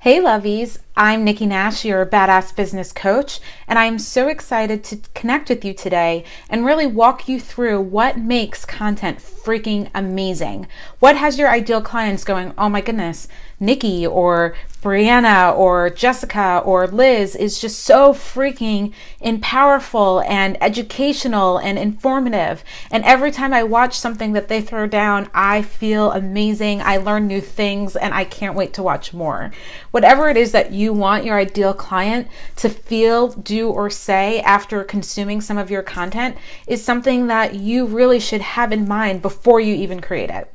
Hey lovies, I'm Nikki Nash, your badass business coach, and I'm so excited to connect with you today and really walk you through what makes content freaking amazing. What has your ideal clients going, oh my goodness, Nikki or Brianna or Jessica or Liz is just so freaking powerful and educational and informative. And every time I watch something that they throw down, I feel amazing. I learn new things and I can't wait to watch more. Whatever it is that you want your ideal client to feel, do, or say after consuming some of your content is something that you really should have in mind before you even create it.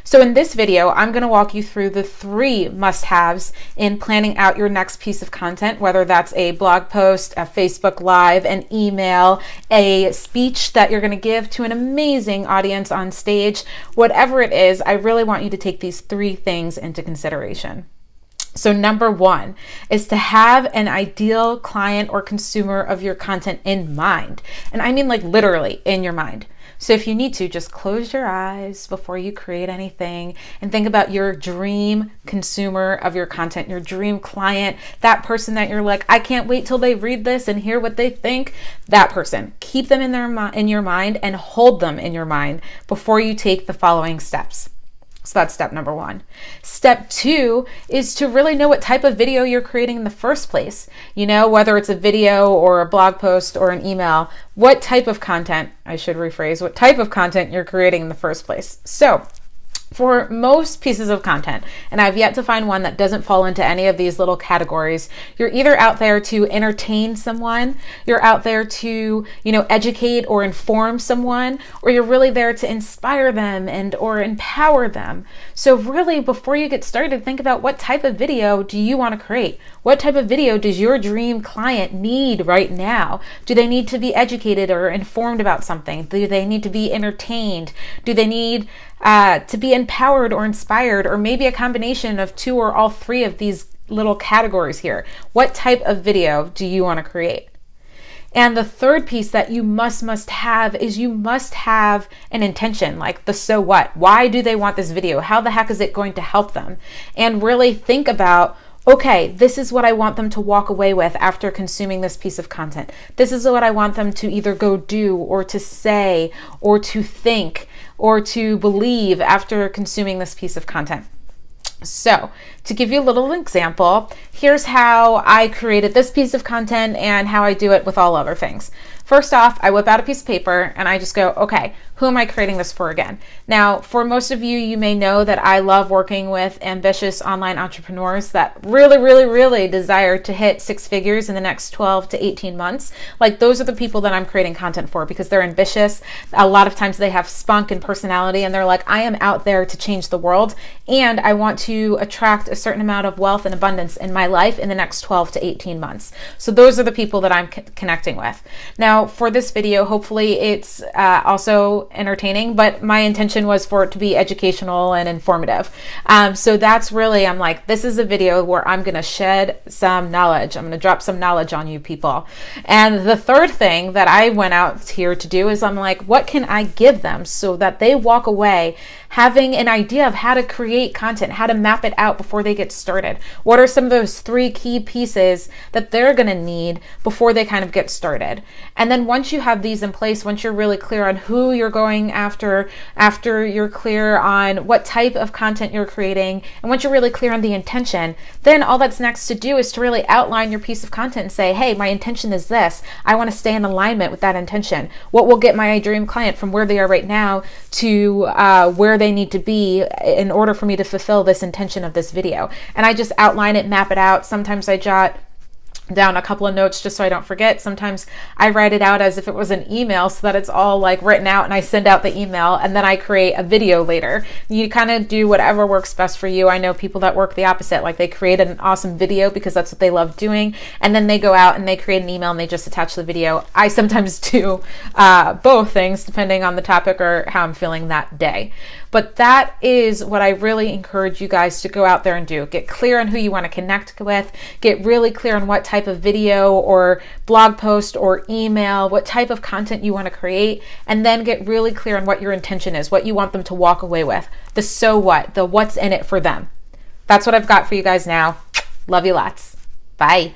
So in this video, I'm going to walk you through the 3 must-haves in planning out your next piece of content, whether that's a blog post, a Facebook Live, an email, a speech that you're going to give to an amazing audience on stage. Whatever it is, I really want you to take these 3 things into consideration. So number 1 is to have an ideal client or consumer of your content in mind. And I mean like literally in your mind. So if you need to, just close your eyes before you create anything and think about your dream consumer of your content, your dream client, that person that you're like, I can't wait till they read this and hear what they think. That person. Keep them in your mind and hold them in your mind before you take the following steps. So that's step number 1. Step 2 is to really know what type of video you're creating in the first place. You know, whether it's a video or a blog post or an email, what type of content, I should rephrase, what type of content you're creating in the first place. So for most pieces of content, and I've yet to find one that doesn't fall into any of these little categories, you're either out there to entertain someone, you're out there to, educate or inform someone, or you're really there to inspire them or empower them. So really, before you get started, think about what type of video do you want to create? What type of video does your dream client need right now? Do they need to be educated or informed about something? Do they need to be entertained? Do they need to be empowered or inspired, or maybe a combination of 2 or all 3 of these little categories here? What type of video do you want to create? And the third piece that you must have is you must have an intention, like the so what. Why do they want this video? How the heck is it going to help them? And really think about, okay, this is what I want them to walk away with after consuming this piece of content. This is what I want them to either go do or to say or to think or to believe after consuming this piece of content. So to give you a little example, here's how I created this piece of content and how I do it with all other things. First off, I whip out a piece of paper and I just go, okay, who am I creating this for again? Now, for most of you, you may know that I love working with ambitious online entrepreneurs that really desire to hit 6 figures in the next 12 to 18 months. Like, those are the people that I'm creating content for because they're ambitious. A lot of times they have spunk and personality and they're like, I am out there to change the world and I want to attract a certain amount of wealth and abundance in my life in the next 12 to 18 months. So those are the people that I'm connecting with. Now, for this video, hopefully it's also entertaining, but my intention was for it to be educational and informative. So that's really, I'm like, this is a video where I'm going to shed some knowledge. I'm going to drop some knowledge on you people. And the third thing that I went out here to do is I'm like, what can I give them so that they walk away having an idea of how to create content, how to map it out before they get started? What are some of those 3 key pieces that they're going to need before they kind of get started? And then once you have these in place, once you're really clear on who you're going after you're clear on what type of content you're creating, and once you're really clear on the intention, then all that's next to do is to really outline your piece of content and say, hey, my intention is this. I want to stay in alignment with that intention. What will get my dream client from where they are right now to where they need to be in order for me to fulfill this intention of this video? And I just outline it, map it out. Sometimes I jot down a couple of notes just so I don't forget. Sometimes I write it out as if it was an email so that it's all like written out and I send out the email and then I create a video later. You kind of do whatever works best for you. I know people that work the opposite, like they create an awesome video because that's what they love doing, and then they go out and they create an email and they just attach the video. I sometimes do both things depending on the topic or how I'm feeling that day. But that is what I really encourage you guys to go out there and do. Get clear on who you want to connect with. Get really clear on what type of video or blog post or email, what type of content you want to create, and then get really clear on what your intention is, what you want them to walk away with. The so what, the what's in it for them. That's what I've got for you guys now. Love you lots. Bye.